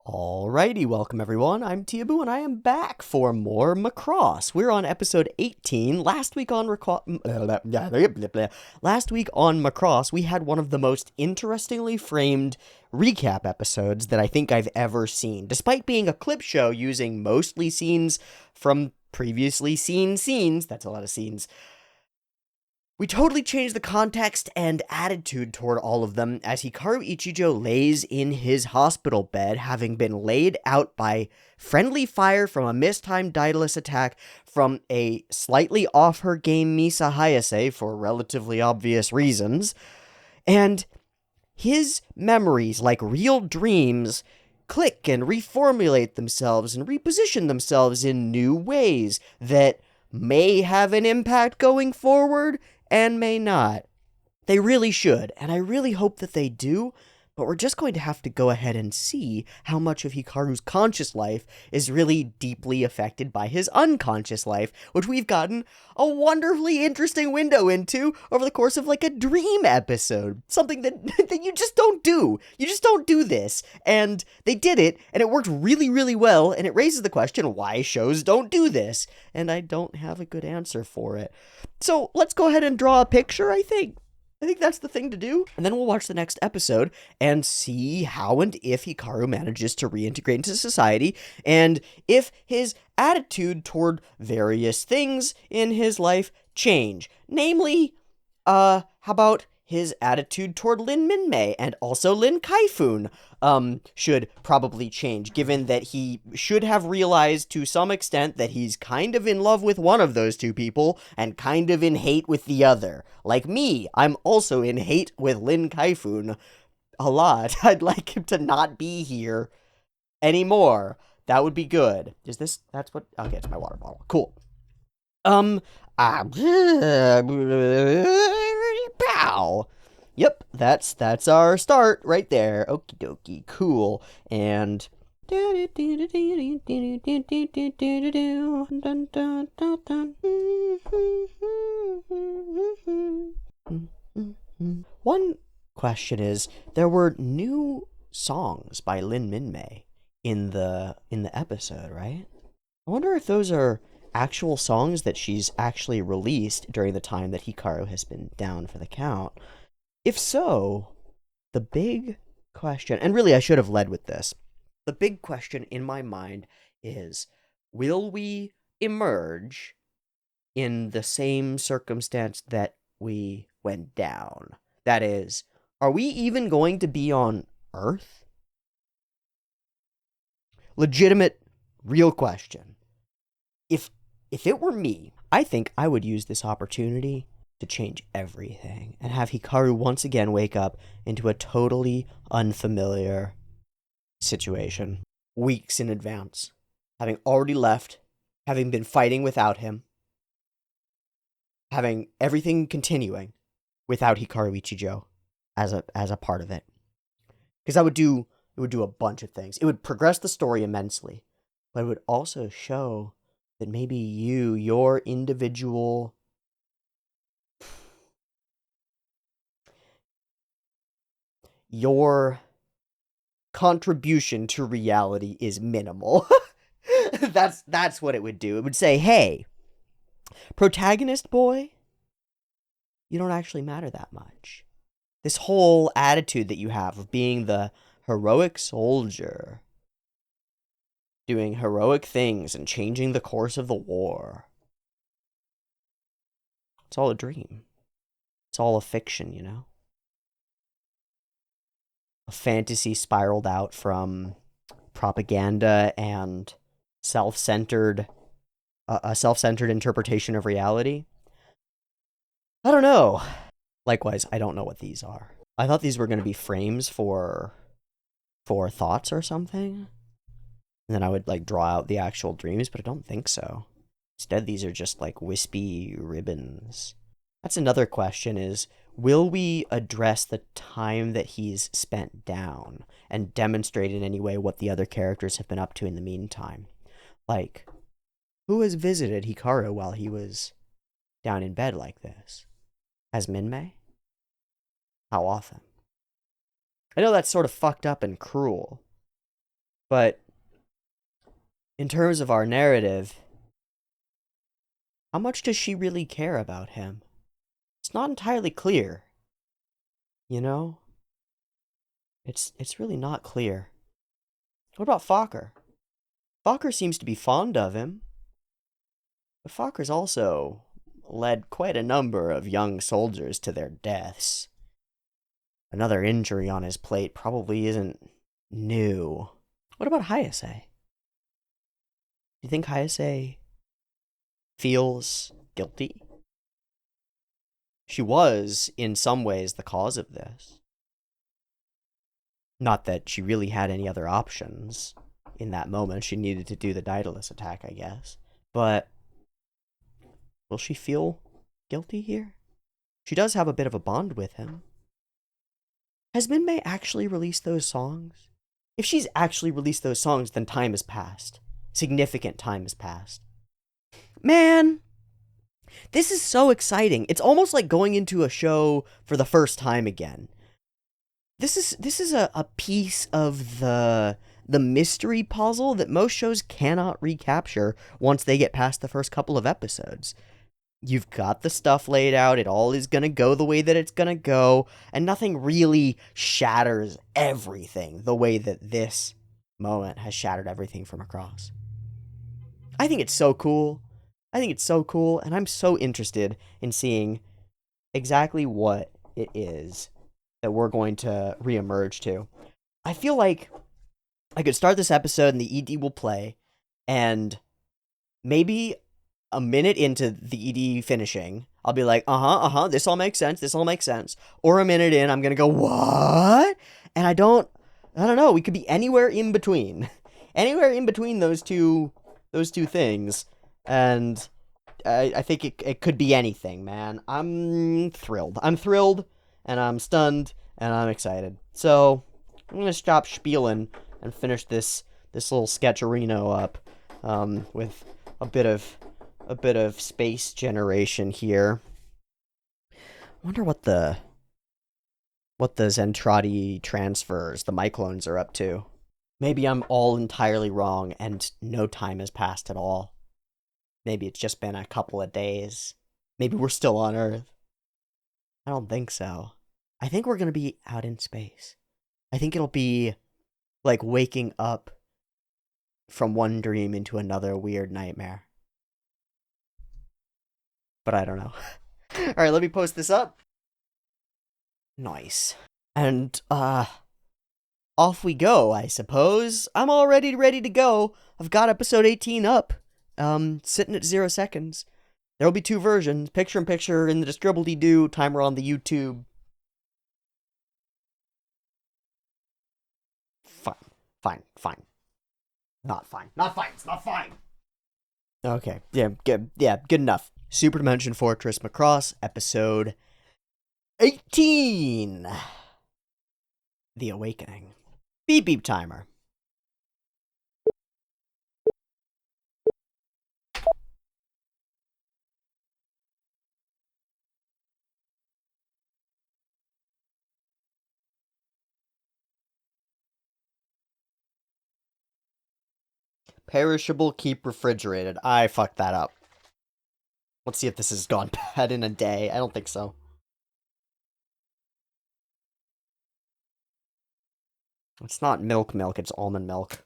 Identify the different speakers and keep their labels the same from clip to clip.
Speaker 1: Alrighty, welcome everyone. I'm Teeaboo and I am back for more Macross. We're on episode 18. Last week on Macross, we had one of the most interestingly framed recap episodes that I think I've ever seen. Despite being a clip show using mostly scenes from previously seen scenes, that's a lot of scenes, we totally changed the context and attitude toward all of them as Hikaru Ichijo lays in his hospital bed, having been laid out by friendly fire from a mistimed Daedalus attack from a slightly off-her-game Misa Hayase for relatively obvious reasons, and his memories, like real dreams, click and reformulate themselves and reposition themselves in new ways that may have an impact going forward and may not. They really should, and I really hope that they do, but we're just going to have to go ahead and see how much of Hikaru's conscious life is really deeply affected by his unconscious life, which we've gotten a wonderfully interesting window into over the course of like a dream episode. Something that, that you just don't do. You just don't do this. And they did it, and it worked really, really well, and it raises the question why shows don't do this. And I don't have a good answer for it. So let's go ahead and draw a picture, I think. I think that's the thing to do. And then we'll watch the next episode and see how and if Hikaru manages to reintegrate into society, and if his attitude toward various things in his life change. Namely, how about his attitude toward Lin Minmei and also Lin Kaifun should probably change, given that he should have realized to some extent that he's kind of in love with one of those two people and kind of in hate with the other. Like me, I'm also in hate with Lin Kaifun a lot. I'd like him to not be here anymore. That would be good. That's what, I'll get to my water bottle. Cool. Pow. Yep, that's our start right there. Okie dokie, cool. And one question is, there were new songs by Lin Minmei in the episode, right? I wonder if those are actual songs that she's actually released during the time that Hikaru has been down for the count. If so, the big question, and really I should have led with this, the big question in my mind is, will we emerge in the same circumstance that we went down? That is, are we even going to be on Earth? Legitimate, real question. If it were me, I think I would use this opportunity to change everything and have Hikaru once again wake up into a totally unfamiliar situation weeks in advance, having already left, having been fighting without him, having everything continuing without Hikaru Ichijo as a part of it. Because it would do a bunch of things. It would progress the story immensely, but it would also show that maybe your individual your contribution to reality is minimal. That's what it would do. It would say, hey, protagonist boy, you don't actually matter that much. This whole attitude that you have of being the heroic soldier, doing heroic things and changing the course of the war, it's all a dream. It's all a fiction, you know? A fantasy spiraled out from propaganda and self-centered, a self-centered interpretation of reality. I don't know. Likewise, I don't know what these are. I thought these were going to be frames for thoughts or something. And then I would like draw out the actual dreams, but I don't think so. Instead, these are just like wispy ribbons. That's another question is, will we address the time that he's spent down and demonstrate in any way what the other characters have been up to in the meantime? Like, who has visited Hikaru while he was down in bed like this? Has Minmei? How often? I know that's sort of fucked up and cruel, But in terms of our narrative, how much does she really care about him? It's not entirely clear. You know? It's really not clear. What about Fokker? Fokker seems to be fond of him. But Fokker's also led quite a number of young soldiers to their deaths. Another injury on his plate probably isn't new. What about Hayase? Do you think Hayase feels guilty? She was, in some ways, the cause of this. Not that she really had any other options in that moment. She needed to do the Daedalus attack, I guess. But will she feel guilty here? She does have a bit of a bond with him. Has Minmay actually released those songs? If she's actually released those songs, then time has passed. Significant time has passed. Man, this is so exciting. It's almost like going into a show for the first time again. This is a piece of the mystery puzzle that most shows cannot recapture once they get past the first couple of episodes. You've got the stuff laid out, it all is gonna go the way that it's gonna go, and nothing really shatters everything the way that this moment has shattered everything from Macross. I think it's so cool. And I'm so interested in seeing exactly what it is that we're going to reemerge to. I feel like I could start this episode and the ED will play, and maybe a minute into the ED finishing, I'll be like, this all makes sense. Or a minute in, I'm gonna go, what? And I don't know, we could be anywhere in between. Anywhere in between those two things. And I think it could be anything, man. I'm thrilled, and I'm stunned, and I'm excited. So, I'm gonna stop spieling and finish this little sketcherino up, with a bit of space generation here. I wonder what the Zentradi transfers, the Myclones, are up to. Maybe I'm all entirely wrong and no time has passed at all. Maybe it's just been a couple of days. Maybe we're still on Earth. I don't think so. I think we're gonna be out in space. I think it'll be like waking up from one dream into another weird nightmare. But I don't know. Alright, let me post this up. Nice. And, off we go, I suppose. I'm already ready to go. I've got episode 18 up. Sitting at 0 seconds. There'll be 2 versions, picture-in-picture in the Describble-dee-doo, timer on the YouTube. Fine. Not fine. It's not fine. Okay, good enough. Super Dimension Fortress Macross, episode 18. The Awakening. Beep timer. Perishable, keep refrigerated. I fucked that up. Let's see if this has gone bad in a day. I don't think so. It's not milk, it's almond milk.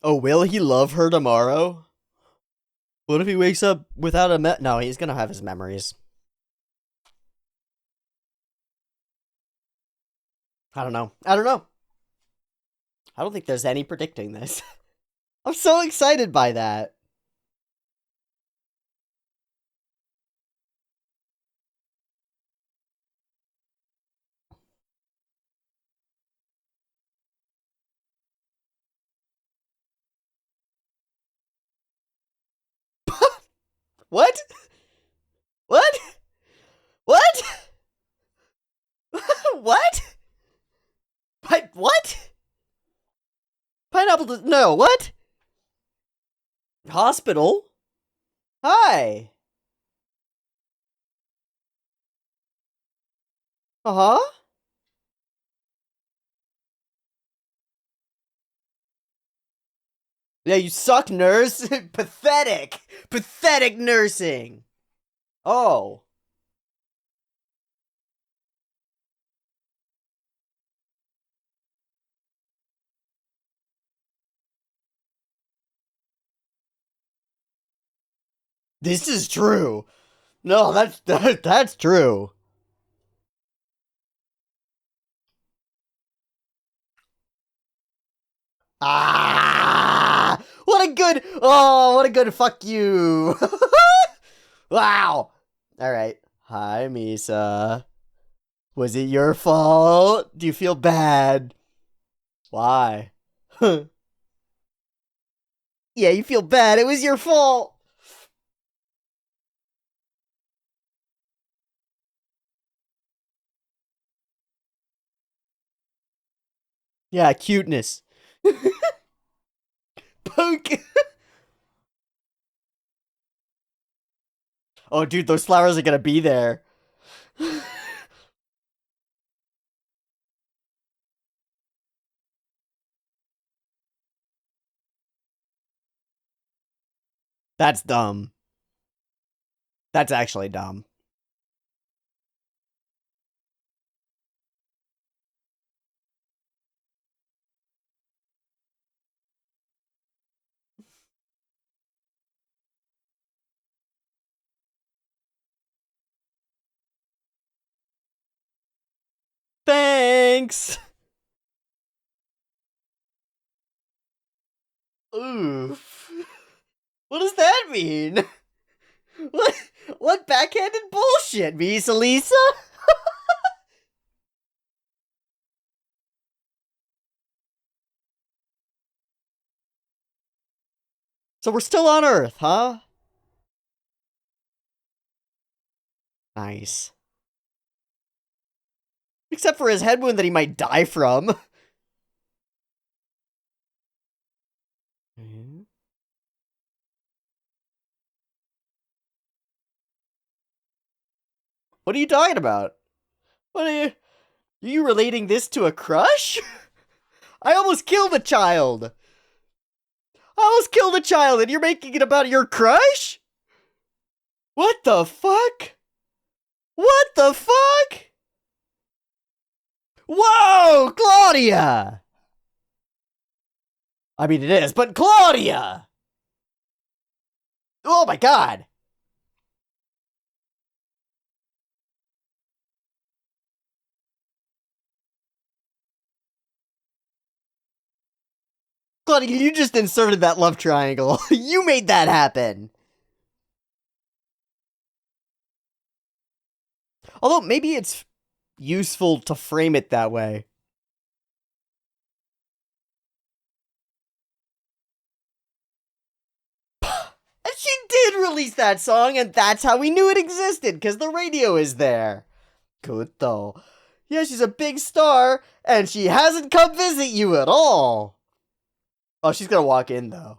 Speaker 1: Oh, will he love her tomorrow? What if he wakes up without a No, he's gonna have his memories. I don't know. I don't think there's any predicting this. I'm so excited by that. What? What? What? What? What? Pineapple does- No, what? Hospital? Hi. Uh-huh. Yeah, you suck, nurse. Pathetic. Pathetic nursing. Oh. This is true. No, that's true. Ah! What a good fuck you. Wow. All right. Hi, Misa. Was it your fault? Do you feel bad? Why? Yeah, you feel bad. It was your fault. Yeah, cuteness. Poke. Oh, dude, those flowers are gonna be there. That's dumb. That's actually dumb. Thanks. Oof. What does that mean? What? What backhanded bullshit, Misa Lisa? So we're still on Earth, huh? Nice. Except for his head wound that he might die from. What are you talking about? What are you relating this to a crush? I almost killed a child. I almost killed a child and you're making it about your crush? What the fuck? What the fuck? Whoa, Claudia! I mean, it is, but Claudia! Oh my god! Claudia, you just inserted that love triangle. You made that happen. Although, maybe it's useful to frame it that way. And she did release that song, and that's how we knew it existed, because the radio is there. Good though. Yeah, she's a big star, and she hasn't come visit you at all. Oh, she's gonna walk in, though.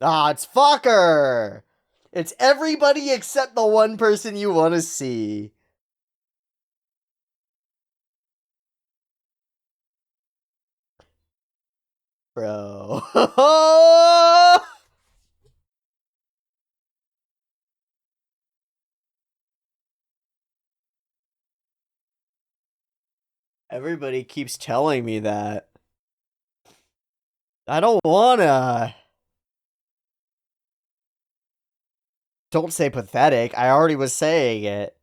Speaker 1: Ah, it's fucker! It's everybody except the one person you want to see. Bro. Everybody keeps telling me that. I don't wanna. Don't say pathetic. I already was saying it.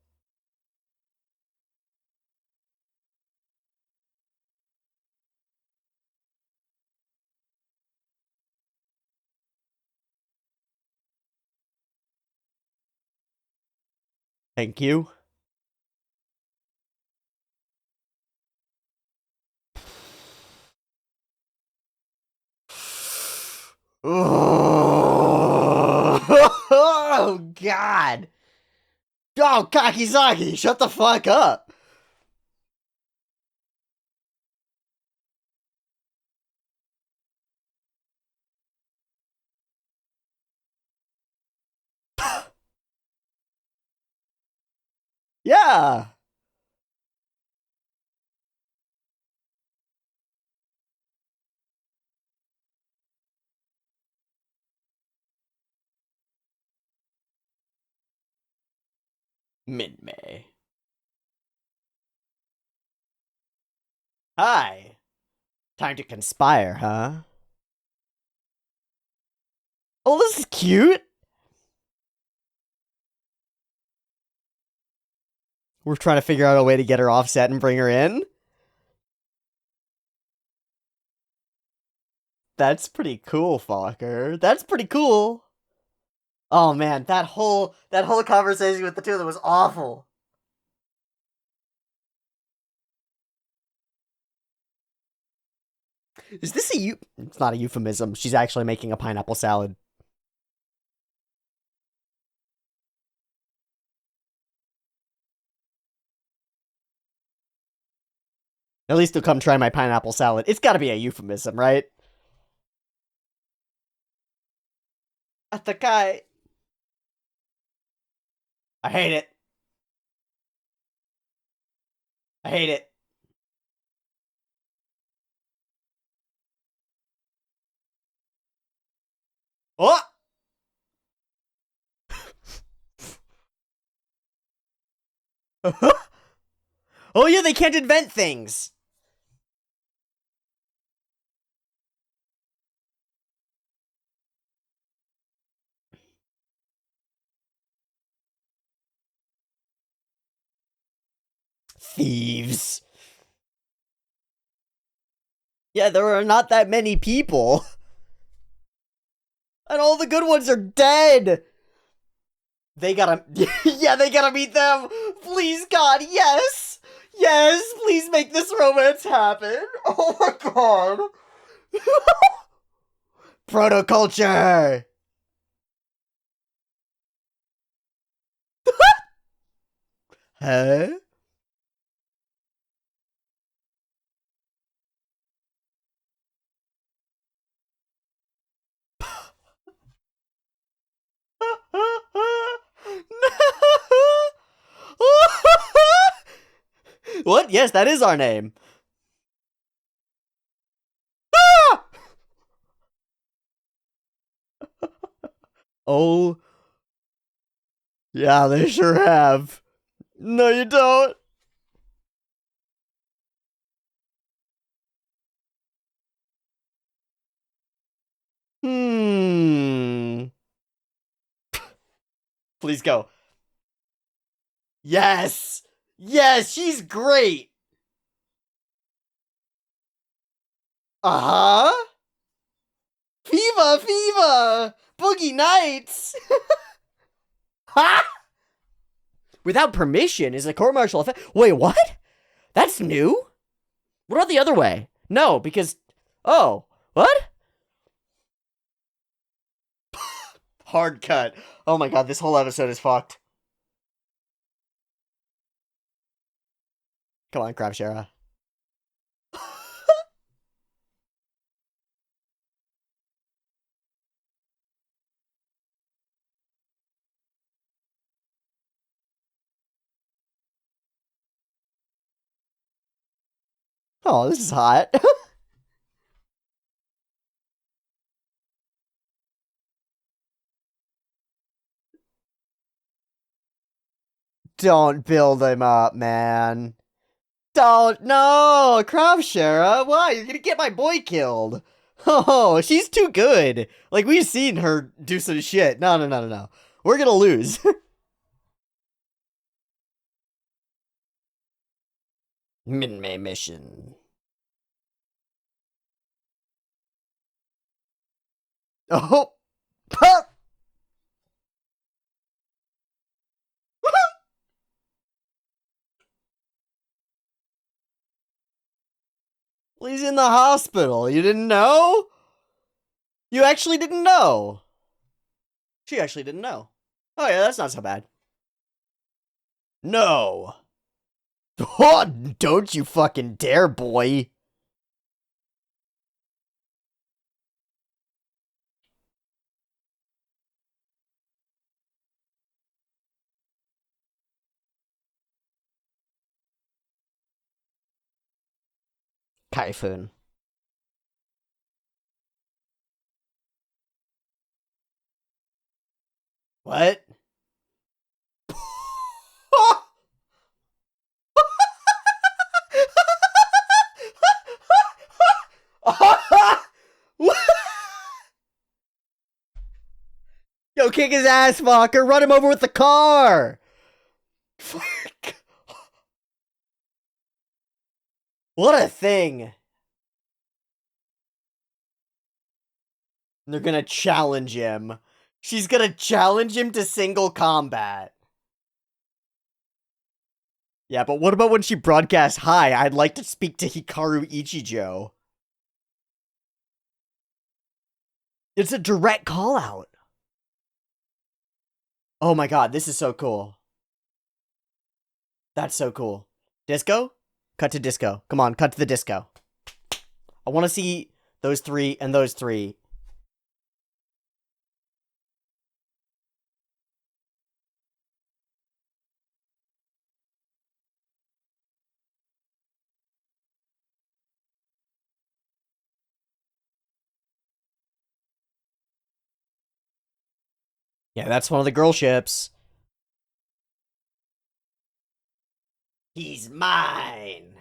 Speaker 1: Thank you. Oh, God. Oh, Kakizaki, shut the fuck up. Yeah. Mid-May. Hi. Time to conspire, huh? Oh, this is cute. We're trying to figure out a way to get her offset and bring her in. That's pretty cool, Fokker. That's pretty cool. Oh man, that whole conversation with the two of them was awful. Is this a It's not a euphemism. She's actually making a pineapple salad. At least you'll come try my pineapple salad. It's gotta be a euphemism, right? Atakai. I hate it. I hate it. Oh! Oh yeah, they can't invent things. Thieves. Yeah, there are not that many people. And all the good ones are dead. They gotta, yeah, they gotta meet them. Please, God, yes. Yes, please make this romance happen. Oh my God. Protoculture. Huh? What? Yes, that is our name. Oh, yeah, they sure have. No, you don't. Hmm. Please go. Yes. Yes, she's great. Uh huh. Fever. Boogie Nights. Ha! Without permission is a court martial offense. Wait, what? That's new? What about the other way? No, because. Oh, what? Hard cut. Oh my God, this whole episode is fucked. Come on, Crab Shara. Oh, this is hot. Don't build him up, man. Don't. No, Crab Shara. Why? You're gonna get my boy killed. Oh, she's too good. Like, we've seen her do some shit. No. We're gonna lose. Min-May mission. Oh. He's in the hospital. You didn't know? You actually didn't know. She actually didn't know. Oh yeah, that's not so bad. No. Oh, don't you fucking dare, boy. Typhoon. What? Yo, kick his ass, fucker. Run him over with the car. Fuck. What a thing. They're gonna challenge him. She's gonna challenge him to single combat. Yeah, but what about when she broadcasts, "Hi, I'd like to speak to Hikaru Ichijo." It's a direct call out. Oh my god, this is so cool. That's so cool. Disco? Cut to disco. Come on, cut to the disco. I want to see those three and those three. Yeah, that's one of the girl ships. He's mine.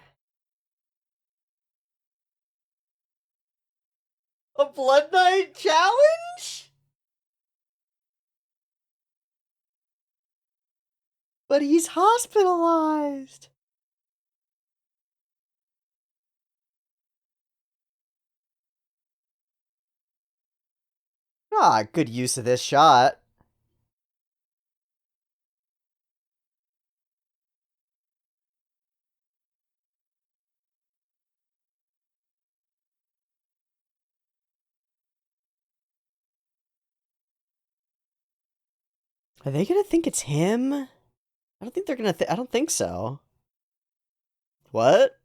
Speaker 1: A Blood Knight challenge? But he's hospitalized. Ah, good use of this shot. Are they gonna think it's him? I don't think they're gonna I don't think so. What?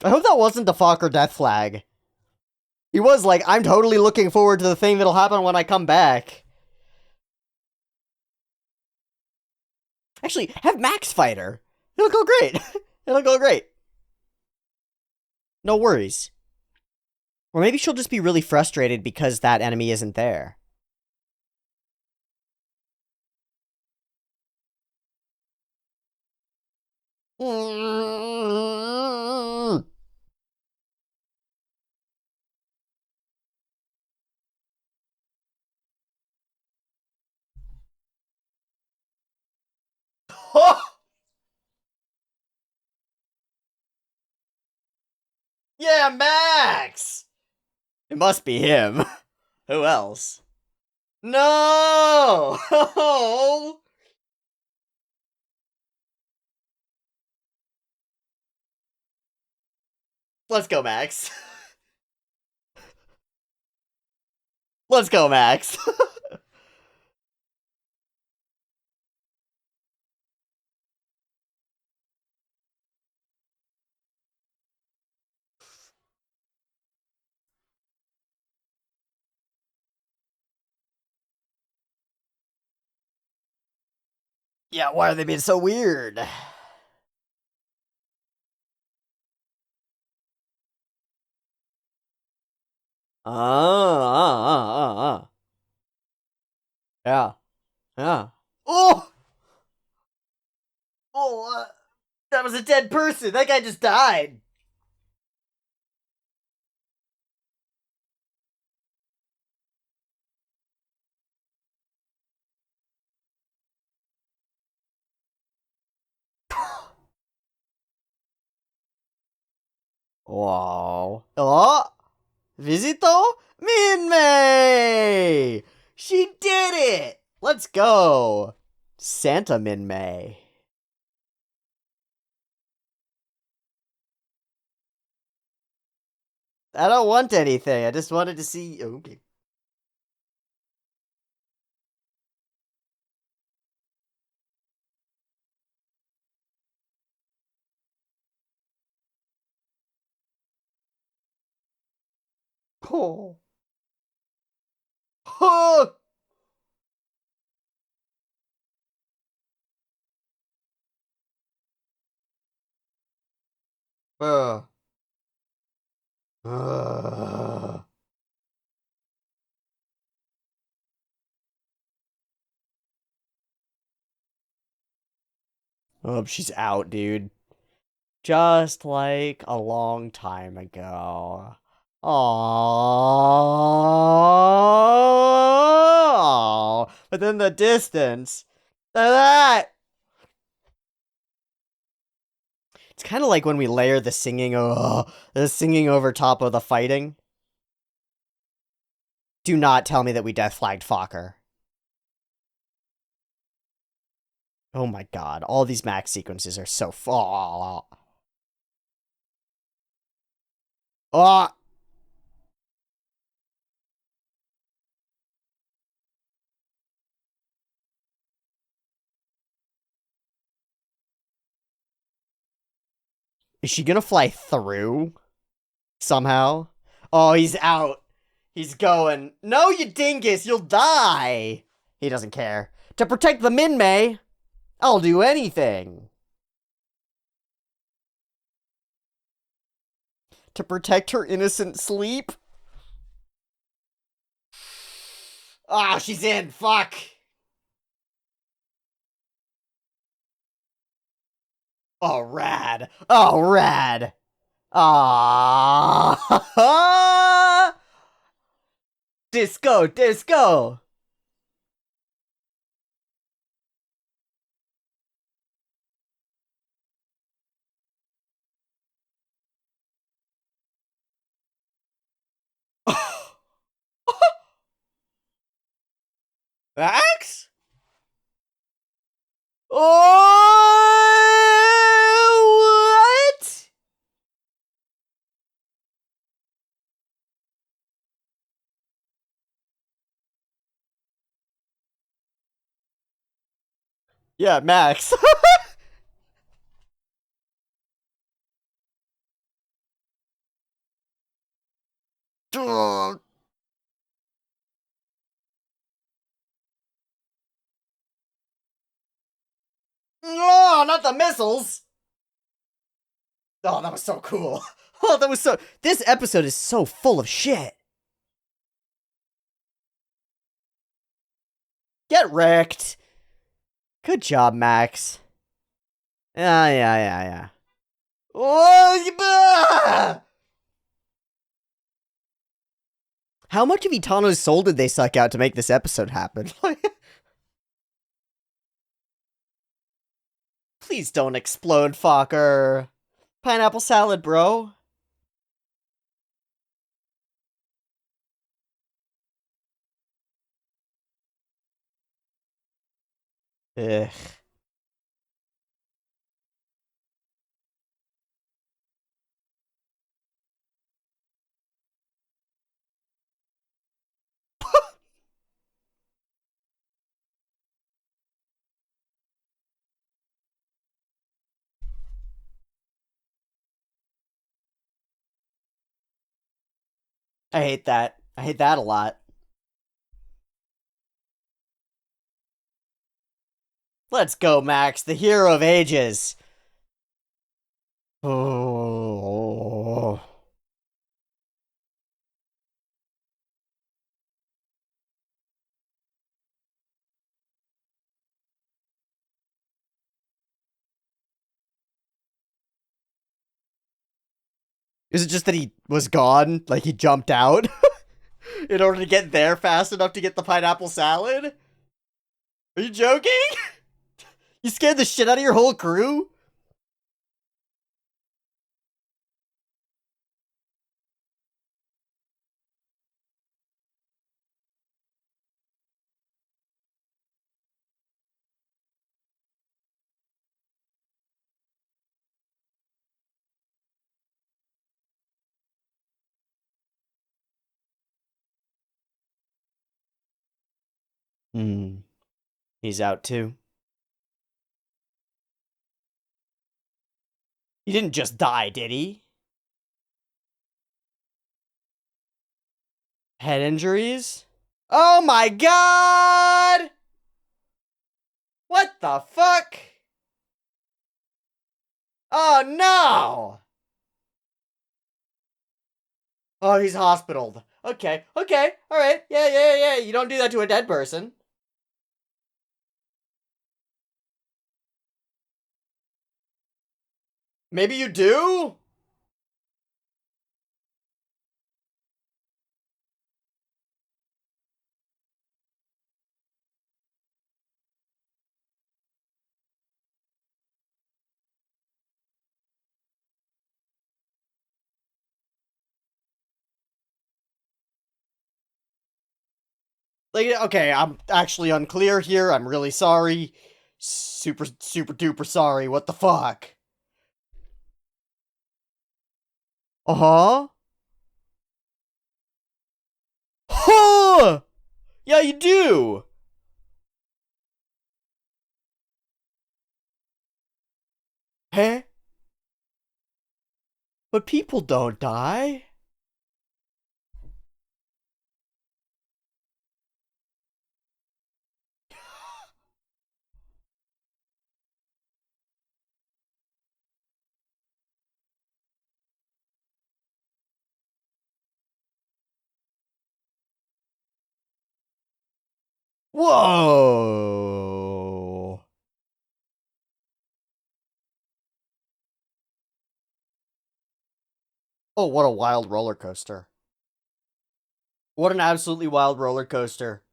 Speaker 1: I hope that wasn't the Fokker death flag. He was like, I'm totally looking forward to the thing that'll happen when I come back. Actually, have Max fight her. It'll go great. It'll go great. No worries. Or maybe she'll just be really frustrated because that enemy isn't there. Yeah, Max! It must be him. Who else? No! Let's go, Max. Let's go, Max. Yeah, why are they being so weird? Yeah. Yeah. Oh! Oh, that was a dead person. That guy just died. Wow. Oh! Visito Minmay! She did it! Let's go! Santa Minmay. I don't want anything. I just wanted to see. Okay. Oh. Oh. Uh. Uh. Oh, she's out, dude. Just like a long time ago. Aww. But then the distance. That. It's kind of like when we layer the singing over top of the fighting. Do not tell me that we death flagged Fokker. Oh my god, all these max sequences are so far. Oh, is she gonna fly through somehow? Oh, he's out. He's going. No, you dingus, you'll die. He doesn't care. To protect the Min-May, I'll do anything. To protect her innocent sleep. Ah, oh, she's in. Fuck. Oh, rad. Oh, rad. Ah. Disco, disco. Max? Oh, what? Yeah, Max. Oh, not the missiles. Oh, that was so cool. Oh, that was so. This episode is so full of shit. Get wrecked. Good job, Max. Yeah. Oh, how much of Itano's soul did they suck out to make this episode happen? Please don't explode, Fokker. Pineapple salad, bro. Ugh. I hate that. I hate that a lot. Let's go, Max, the hero of ages. Oh. Is it just that he was gone? Like he jumped out in order to get there fast enough to get the pineapple salad? Are you joking? You scared the shit out of your whole crew? Hmm. He's out too. He didn't just die, did he? Head injuries? Oh my god! What the fuck? Oh no! Oh, he's hospitaled. Okay, alright. Yeah. You don't do that to a dead person. Maybe you do? Like, okay, I'm actually unclear here. I'm really sorry. Super duper sorry. What the fuck? Uh-huh. Huh! Yeah, you do! Huh? But people don't die. Whoa! Oh, what a wild roller coaster. What an absolutely wild roller coaster.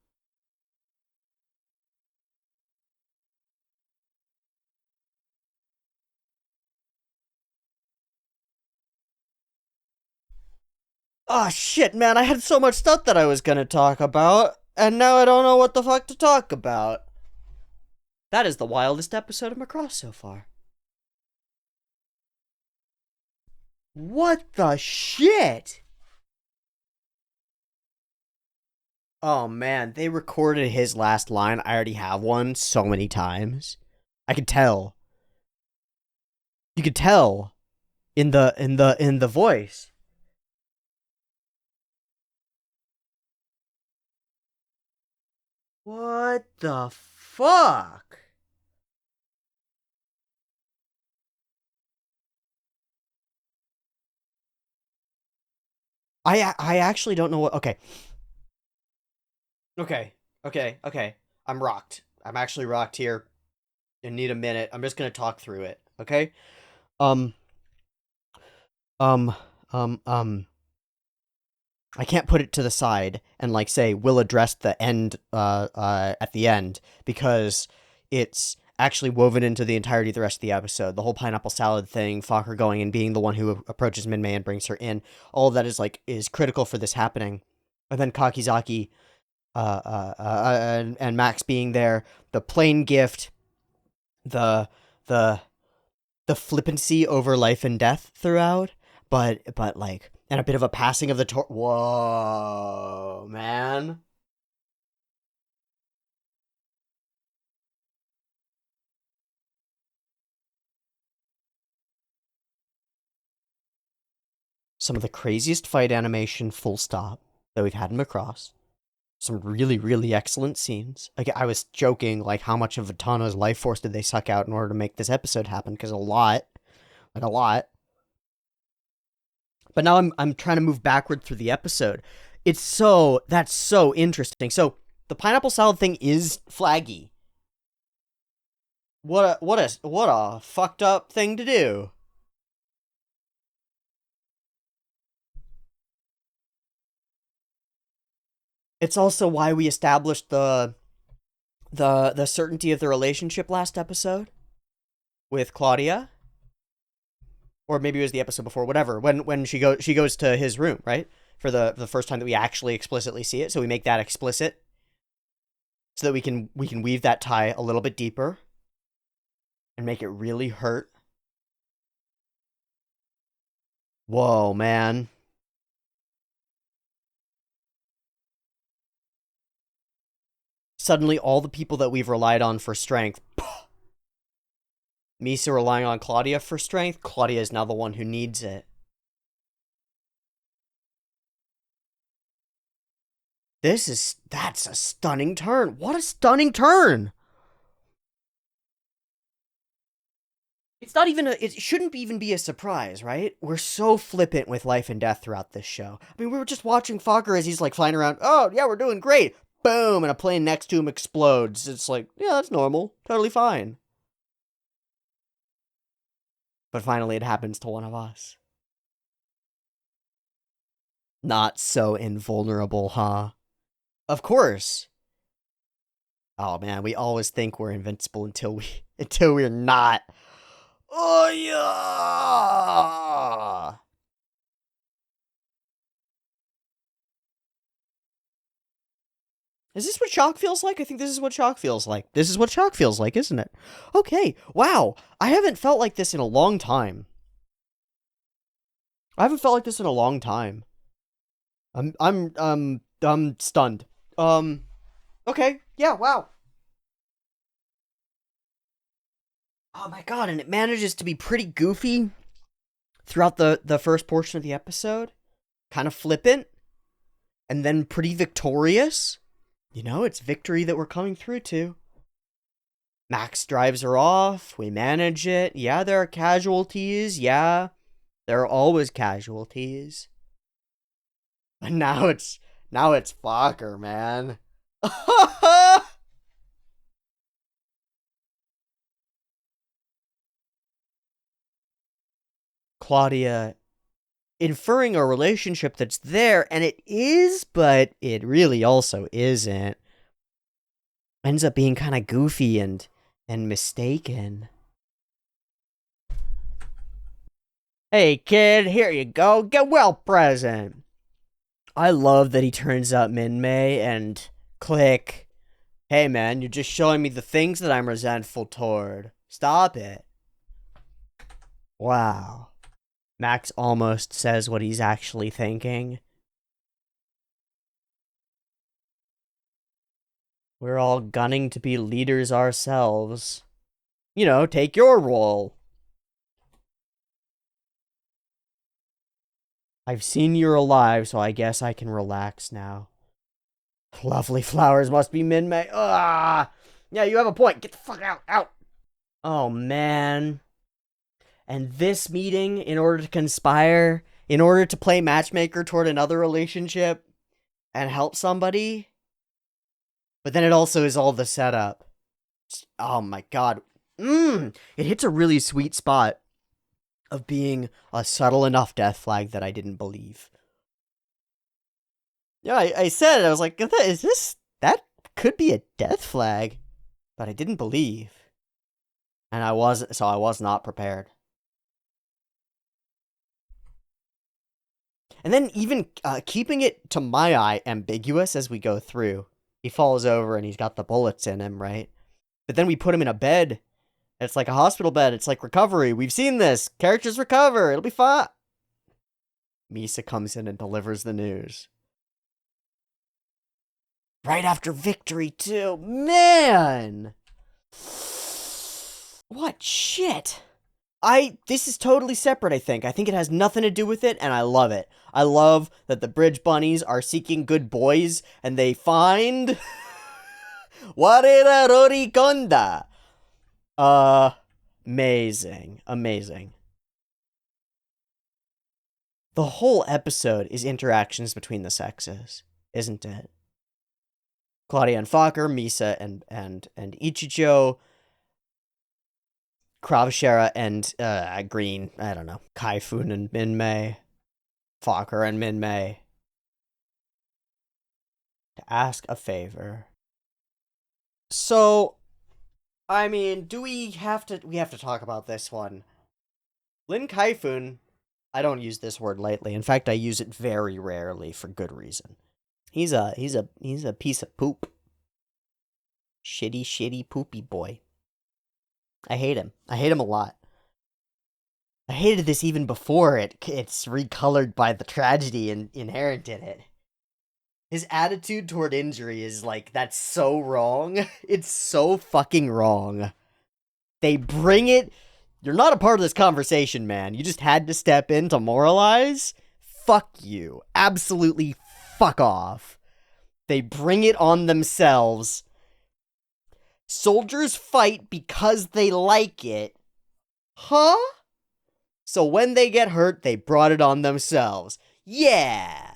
Speaker 1: Oh shit, man, I had so much stuff that I was gonna talk about, and now I don't know what the fuck to talk about. That is the wildest episode of Macross so far. What the shit? Oh man, they recorded his last line. I already have one so many times. I could tell. You could tell in the voice. What the fuck? I actually don't know what. Okay. Okay. I'm rocked. I'm actually rocked here. I need a minute. I'm just gonna talk through it. Okay. Um. Um. Um. I can't put it to the side and like say we'll address the end at the end because it's actually woven into the entirety of the rest of the episode. The whole pineapple salad thing, Fokker going and being the one who approaches Minmay and brings her in, all of that is critical for this happening. And then Kakizaki and Max being there, the plain gift, the the the flippancy over life and death throughout, but like, and a bit of a passing of the torch. Whoa, man. Some of the craziest fight animation, full stop, that we've had in Macross. Some really excellent scenes. Like, I was joking, like, how much of Atana's life force did they suck out in order to make this episode happen? Because a lot. Like, a lot. But now I'm trying to move backward through the episode. That's so interesting. So, the pineapple salad thing is flaggy. What a fucked up thing to do. It's also why we established the certainty of the relationship last episode with Claudia, or maybe it was the episode before. Whatever. When she goes to his room, right, for the first time that we actually explicitly see it. So we make that explicit so that we can weave that tie a little bit deeper and make it really hurt. Whoa, man. Suddenly, all the people that we've relied on for strength. Misa relying on Claudia for strength. Claudia is now the one who needs it. That's a stunning turn. What a stunning turn! It's not even it shouldn't even be a surprise, right? We're so flippant with life and death throughout this show. I mean, we were just watching Fokker as he's like flying around. Oh, yeah, we're doing great. Boom, and a plane next to him explodes. It's like, yeah, that's normal. Totally fine. But finally it happens to one of us. Not so invulnerable, huh? Of course. Oh man, we always think we're invincible until we're not. Oh yeah. Is this what shock feels like? I think this is what shock feels like. This is what shock feels like, isn't it? Okay. Wow. I haven't felt like this in a long time. I'm stunned. Okay. Yeah, wow. Oh my god, and it manages to be pretty goofy throughout the first portion of the episode. Kind of flippant. And then pretty victorious. You know, it's victory that we're coming through to. Max drives her off. We manage it. Yeah, there are casualties. Yeah, there are always casualties. But now it's Fokker, man. Claudia inferring a relationship that's there, and it is, but it really also isn't. Ends up being kind of goofy and mistaken. Hey kid, here you go. Get well present. I love that he turns up Min-Mei and click. Hey man, you're just showing me the things that I'm resentful toward. Stop it. Wow. Max almost says what he's actually thinking. We're all gunning to be leaders ourselves. You know, take your role. I've seen you're alive, so I guess I can relax now. Lovely flowers must be Min-Mei. Ah! Yeah, you have a point. Get the fuck out. Out. Oh, man. And this meeting, in order to conspire, in order to play matchmaker toward another relationship and help somebody. But then it also is all the setup. Oh my god. It hits a really sweet spot of being a subtle enough death flag that I didn't believe. Yeah, I said it. I was like, that could be a death flag, but I didn't believe. And I was not prepared. And then even keeping it, to my eye, ambiguous as we go through. He falls over and he's got the bullets in him, right? But then we put him in a bed. It's like a hospital bed. It's like recovery. We've seen this. Characters recover. It'll be fine. Misa comes in and delivers the news. Right after victory, too. Man! What shit? This is totally separate, I think. I think it has nothing to do with it, and I love it. I love that the bridge bunnies are seeking good boys, and they find... Warera Rorikonda! Amazing. Amazing. The whole episode is interactions between the sexes, isn't it? Claudia and Fokker, Misa and Ichijo, Kravashera and Green, I don't know, Kaifun and Min-Mei, Fokker and Min-Mei, to ask a favor. So, I mean, we have to talk about this one. Lin Kaifun, I don't use this word lightly. In fact, I use it very rarely for good reason. He's a piece of poop. Shitty poopy boy. I hate him. I hate him a lot. I hated this even before it's recolored by the tragedy inherent in it. His attitude toward injury is like, that's so wrong. It's so fucking wrong. They bring it. You're not a part of this conversation, man. You just had to step in to moralize. Fuck you. Absolutely fuck off. They bring it on themselves. Soldiers fight because they like it. Huh? So when they get hurt, they brought it on themselves. Yeah.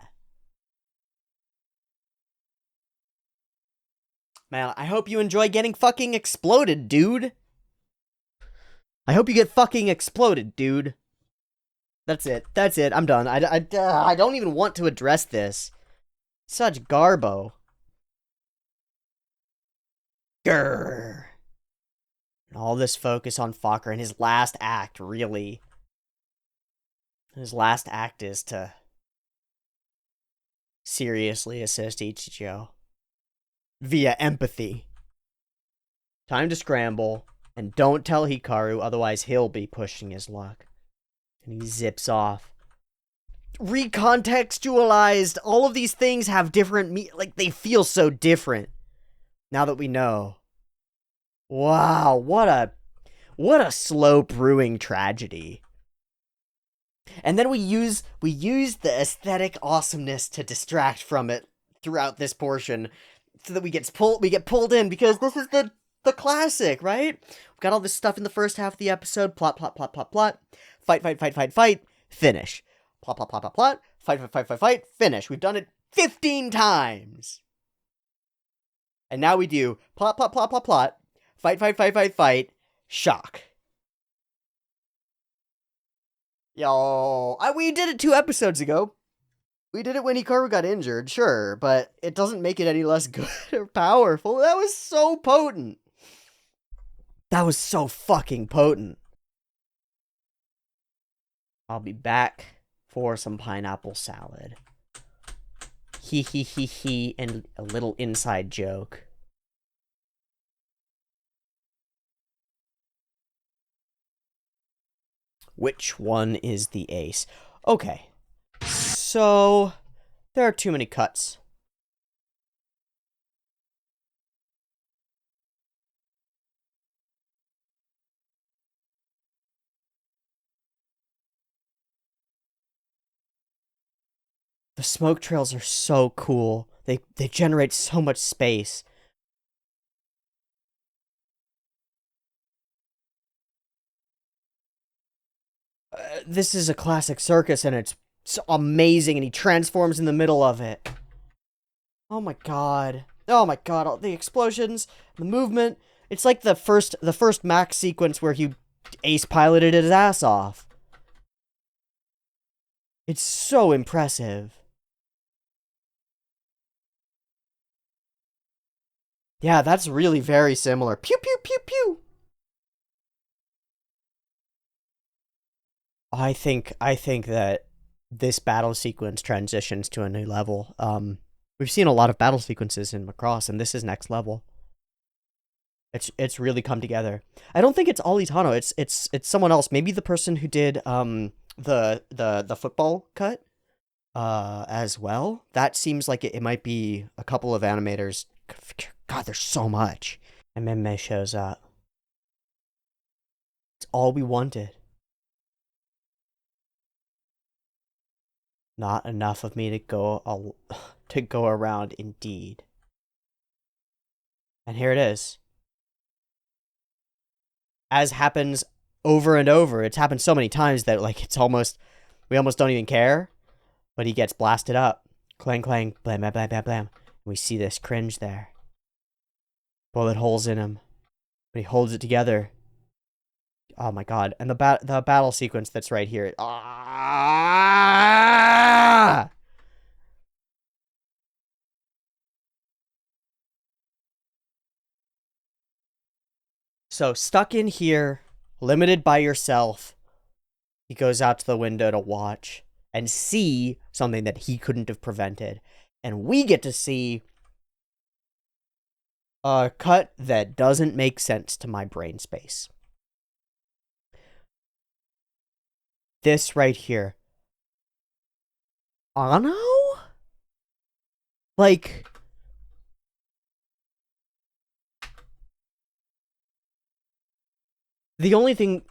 Speaker 1: Man, I hope you enjoy getting fucking exploded, dude. I hope you get fucking exploded, dude. That's it. That's it. I'm done. I don't even want to address this. Such garbo. Grrr. And all this focus on Fokker and his last act, really. His last act is to seriously assist Ichijo. Via empathy. Time to scramble. And don't tell Hikaru, otherwise he'll be pushing his luck. And he zips off. Recontextualized. All of these things have different like, they feel so different. Now that we know. Wow, what a slow brewing tragedy. And then we use the aesthetic awesomeness to distract from it throughout this portion, so that we get pulled in, because this is the classic, right? We've got all this stuff in the first half of the episode. Plot. Fight. Finish. Plot. Fight. Finish. We've done it 15 times. And now we do plot. Fight. Shock. Yo, we did it 2 episodes ago. We did it when Hikaru got injured, sure, but it doesn't make it any less good or powerful. That was so potent. That was so fucking potent. I'll be back for some pineapple salad. He, and a little inside joke. Which one is the ace? Okay. So, there are too many cuts. The smoke trails are so cool. They generate so much space. This is a classic circus, and it's so amazing, and he transforms in the middle of it. Oh my god. All the explosions, the movement. It's like the first Max sequence where he ace piloted his ass off. It's so impressive. Yeah, that's really very similar. Pew pew pew pew. I think that this battle sequence transitions to a new level. We've seen a lot of battle sequences in Macross, and this is next level. It's really come together. I don't think it's Ollie Tano. It's someone else. Maybe the person who did the football cut as well. That seems like it might be a couple of animators. God, there's so much. And Meme shows up. It's all we wanted. Not enough of me to go around, indeed. And here it is. As happens over and over. It's happened so many times that, like, we almost don't even care. But he gets blasted up. Clang, clang, blam, blam, blam, blam, blam. We see this cringe there. Bullet holes in him. But he holds it together. Oh my god. And the battle sequence that's right here. Ah! So, stuck in here, limited by yourself, he goes out to the window to watch and see something that he couldn't have prevented. And we get to see a cut that doesn't make sense to my brain space. This right here. Ano? Like, the only thing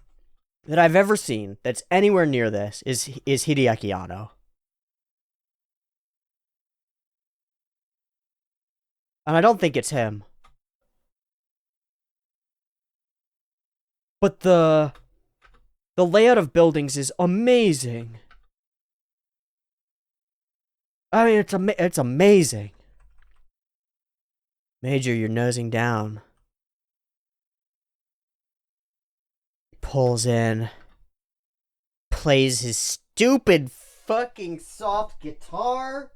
Speaker 1: that I've ever seen that's anywhere near this is Hideaki Anno. And I don't think it's him. But the layout of buildings is amazing. I mean, it's amazing. Major, you're nosing down. Pulls in. Plays his stupid fucking soft guitar.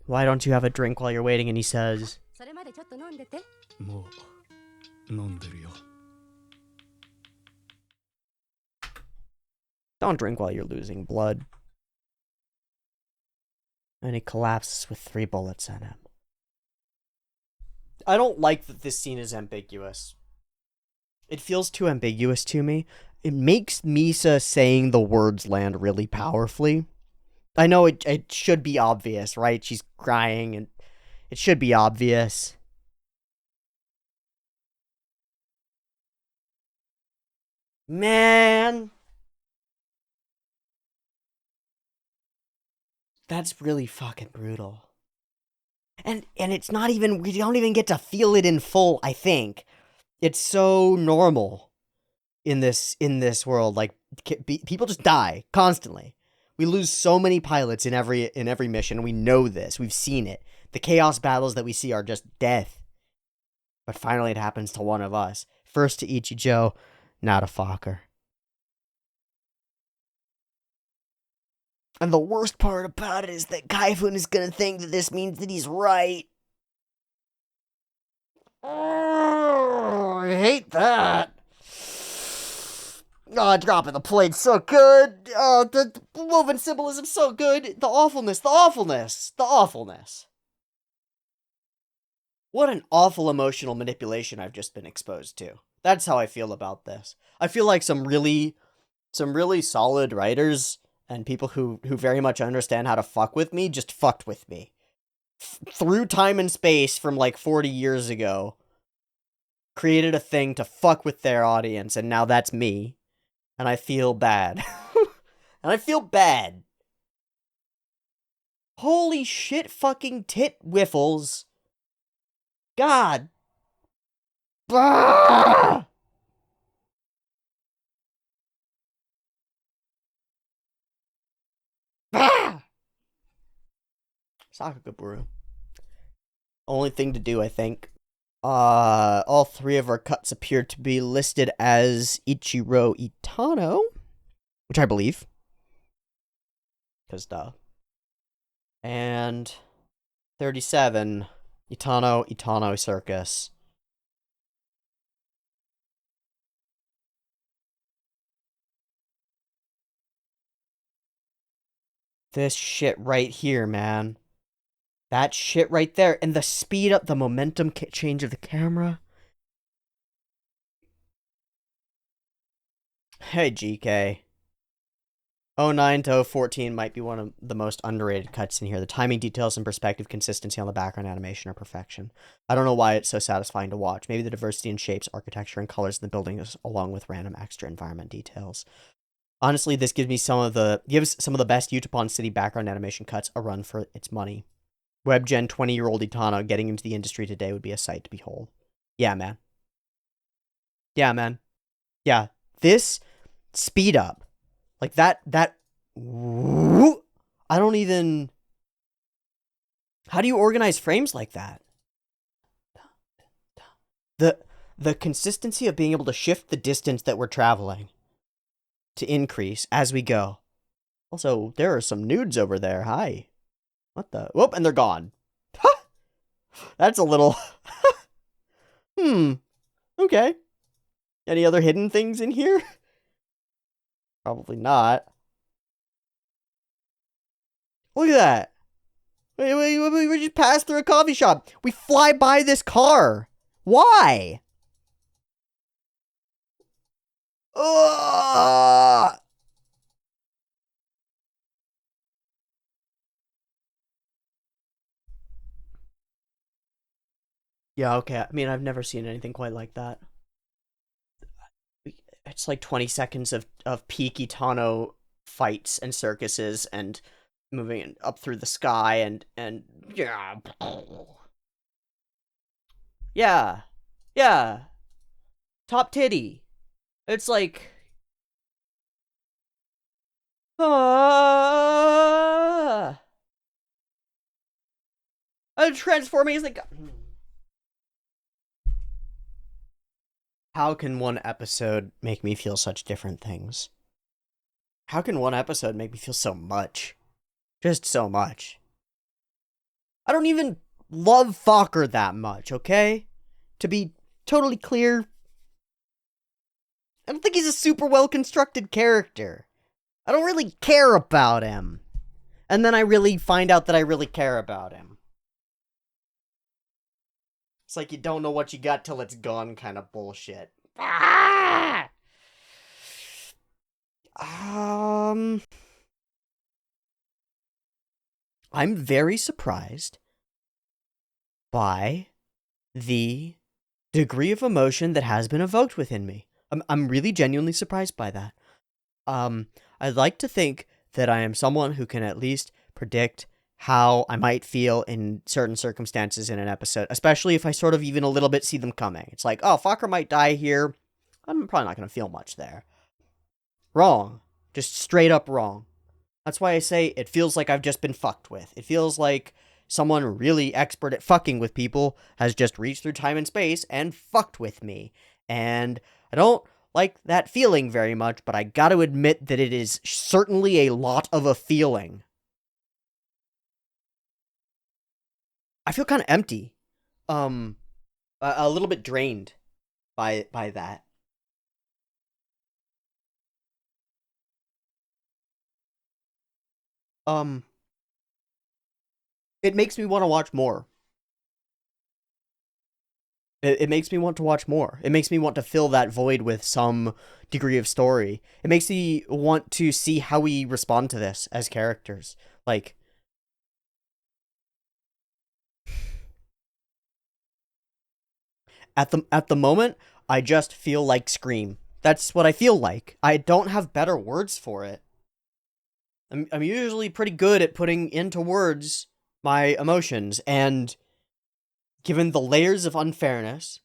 Speaker 1: Why don't you have a drink while you're waiting? And he says, don't drink while you're losing blood. And he collapses with 3 bullets in him. I don't like that this scene is ambiguous. It feels too ambiguous to me. It makes Misa saying the words land really powerfully. I know it should be obvious, right? She's crying and it should be obvious. Man. That's really fucking brutal. And it's not even, we don't even get to feel it in full, I think. It's so normal in this world. Like, people just die constantly. We lose so many pilots in every mission. We know this. We've seen it. The chaos battles that we see are just death. But finally it happens to one of us. First to Ichijo, now to Fokker. And the worst part about it is that Kaifun is gonna think that this means that he's right. Oh, I hate that. Oh, dropping the plate's so good. Oh, the woven symbolism's so good. The awfulness. What an awful emotional manipulation I've just been exposed to. That's how I feel about this. I feel like some really solid writers and people who very much understand how to fuck with me just fucked with me. Through time and space from like 40 years ago, created a thing to fuck with their audience, and now that's me. And I feel bad. And I feel bad. Holy shit fucking tit whiffles. God. Bah! Bah! Sakagaburu. Only thing to do, I think. All 3 of our cuts appear to be listed as Ichiro Itano, which I believe. Because duh. And 37, Itano Circus. This shit right here, man. That shit right there. And the speed up, the momentum change of the camera. Hey, GK. 09 to 014 might be one of the most underrated cuts in here. The timing, details, and perspective consistency on the background animation are perfection. I don't know why it's so satisfying to watch. Maybe the diversity in shapes, architecture, and colors in the buildings, along with random extra environment details. Honestly, this gives some of the best Utapon City background animation cuts a run for its money. WebGen 20-year-old Itano getting into the industry today would be a sight to behold. Yeah, man. Yeah, this speed up. Like that, I don't even... How do you organize frames like that? The consistency of being able to shift the distance that we're traveling to increase as we go. Also, there are some nudes over there. Hi. What the? Whoop, and they're gone. That's a little... Okay. Any other hidden things in here? Probably not. Look at that. We just passed through a coffee shop. We fly by this car. Why? Ugh! Yeah, okay. I mean, I've never seen anything quite like that. It's like 20 seconds of peak Itano fights and circuses and moving up through the sky and yeah. Yeah. Yeah. Top titty. It's like ah, transforming is like how can one episode make me feel such different things? How can one episode make me feel so much? Just so much. I don't even love Fokker that much, okay? To be totally clear, I don't think he's a super well constructed character. I don't really care about him. And then I really find out that I really care about him. It's like you don't know what you got till it's gone kind of bullshit. Ah! I'm very surprised by the degree of emotion that has been evoked within me. I'm really genuinely surprised by that. I'd like to think that I am someone who can at least predict how I might feel in certain circumstances in an episode, especially if I sort of even a little bit see them coming. It's like, oh, Fokker might die here. I'm probably not going to feel much there. Wrong. Just straight up wrong. That's why I say it feels like I've just been fucked with. It feels like someone really expert at fucking with people has just reached through time and space and fucked with me. And I don't like that feeling very much, but I gotta admit that it is certainly a lot of a feeling. I feel kind of empty. A little bit drained by that. Um, it makes me want to watch more. It makes me want to watch more. It makes me want to fill that void with some degree of story. It makes me want to see how we respond to this as characters. Like, at the moment, I just feel like Scream. That's what I feel like. I don't have better words for it. I'm usually pretty good at putting into words my emotions, and given the layers of unfairness,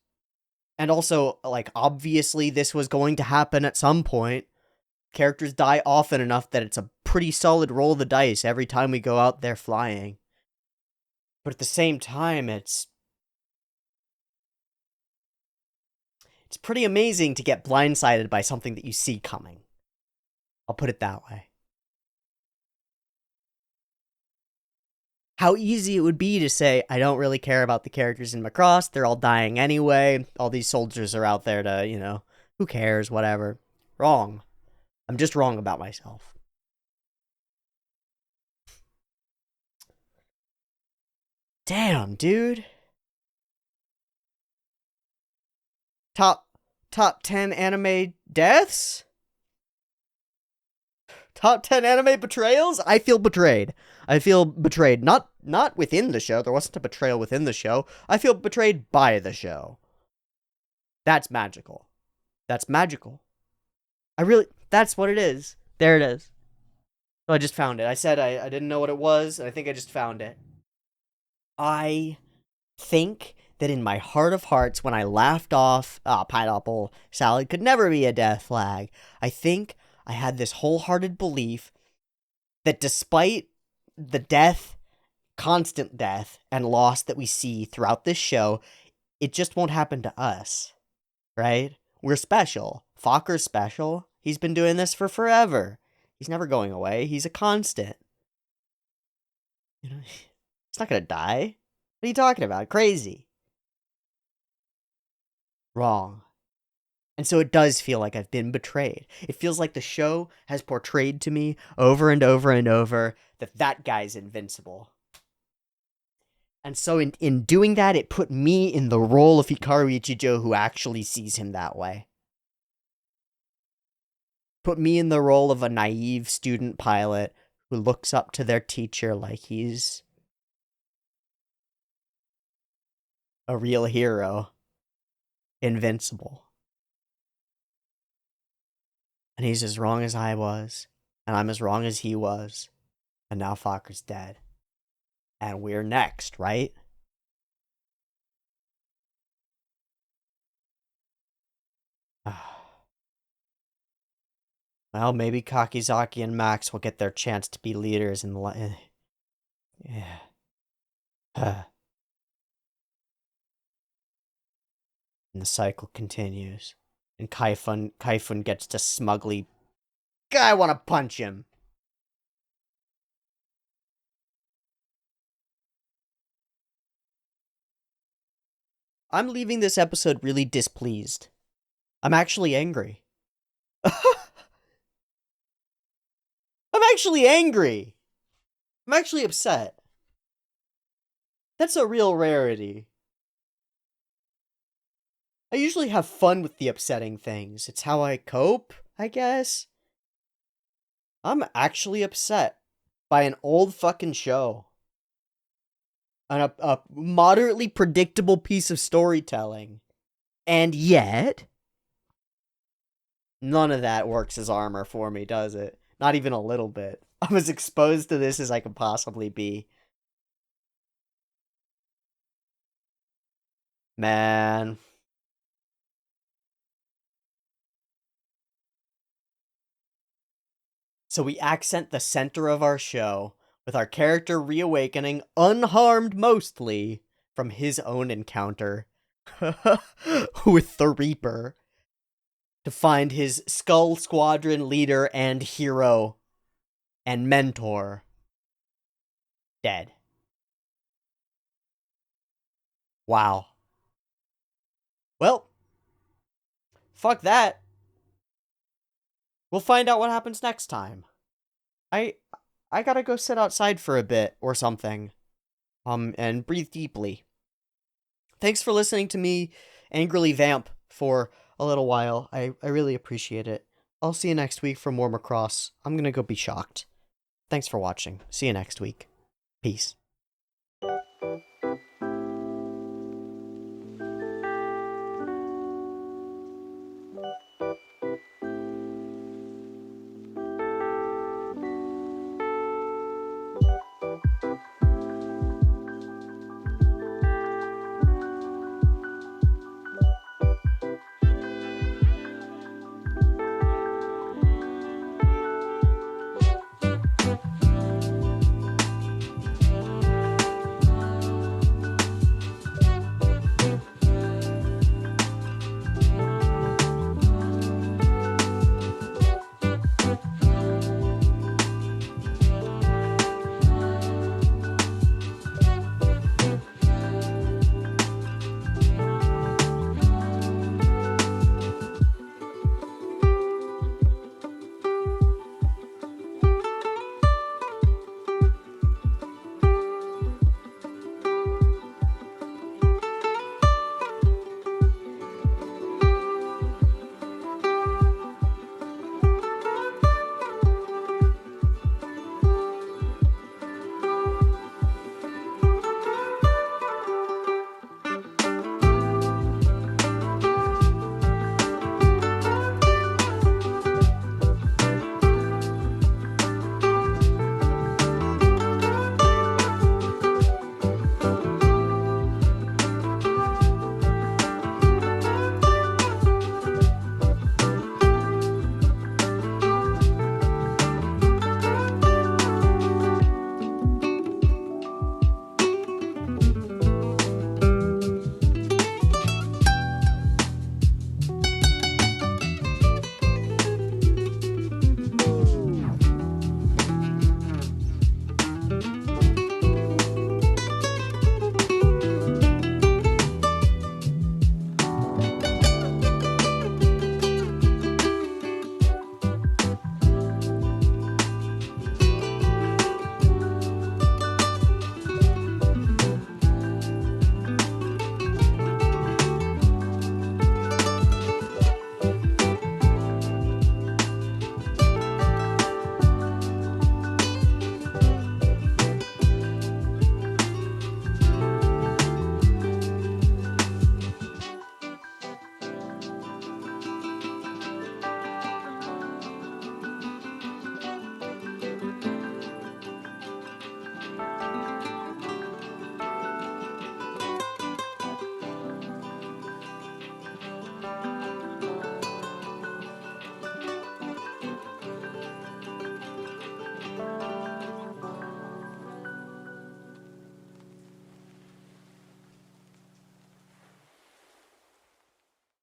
Speaker 1: and also, like, obviously this was going to happen at some point, characters die often enough that it's a pretty solid roll of the dice every time we go out there flying. But at the same time, it's pretty amazing to get blindsided by something that you see coming. I'll put it that way. How easy it would be to say, I don't really care about the characters in Macross, they're all dying anyway, all these soldiers are out there to, who cares, whatever. Wrong. I'm just wrong about myself. Damn, dude. Top 10 anime deaths? Top 10 anime betrayals? I feel betrayed. I feel betrayed. Not within the show. There wasn't a betrayal within the show. I feel betrayed by the show. That's magical. That's magical. That's what it is. There it is. So I just found it. I said I didn't know what it was, and I think I just found it. I think that in my heart of hearts, when I laughed off, pineapple salad could never be a death flag, I think I had this wholehearted belief that despite the constant death and loss that we see throughout this show, it just won't happen to us, right? We're special. Fokker's special. He's been doing this for forever. He's never going away. He's a constant. He's not gonna die. What are you talking about? Crazy. Wrong. And so it does feel like I've been betrayed. It feels like the show has portrayed to me over and over and over that guy's invincible. And so in doing that, it put me in the role of Hikaru Ichijo, who actually sees him that way. Put me in the role of a naive student pilot who looks up to their teacher like he's a real hero. Invincible. And he's as wrong as I was, and I'm as wrong as he was, and now Fokker's dead. And we're next, right? Well, maybe Kakizaki and Max will get their chance to be leaders in the... Yeah. And the cycle continues. And Kaifun gets to smugly... I want to punch him. I'm leaving this episode really displeased. I'm actually angry. I'm actually angry. I'm actually upset. That's a real rarity. I usually have fun with the upsetting things. It's how I cope, I guess. I'm actually upset by an old fucking show. And a moderately predictable piece of storytelling. And yet, none of that works as armor for me, does it? Not even a little bit. I'm as exposed to this as I can possibly be. Man. So we accent the center of our show with our character reawakening, unharmed mostly, from his own encounter with the Reaper, to find his Skull Squadron leader and hero and mentor dead. Wow. Well, fuck that. We'll find out what happens next time. I gotta go sit outside for a bit or something. And breathe deeply. Thanks for listening to me angrily vamp for a little while. I really appreciate it. I'll see you next week for more Macross. I'm gonna go be shocked. Thanks for watching. See you next week. Peace.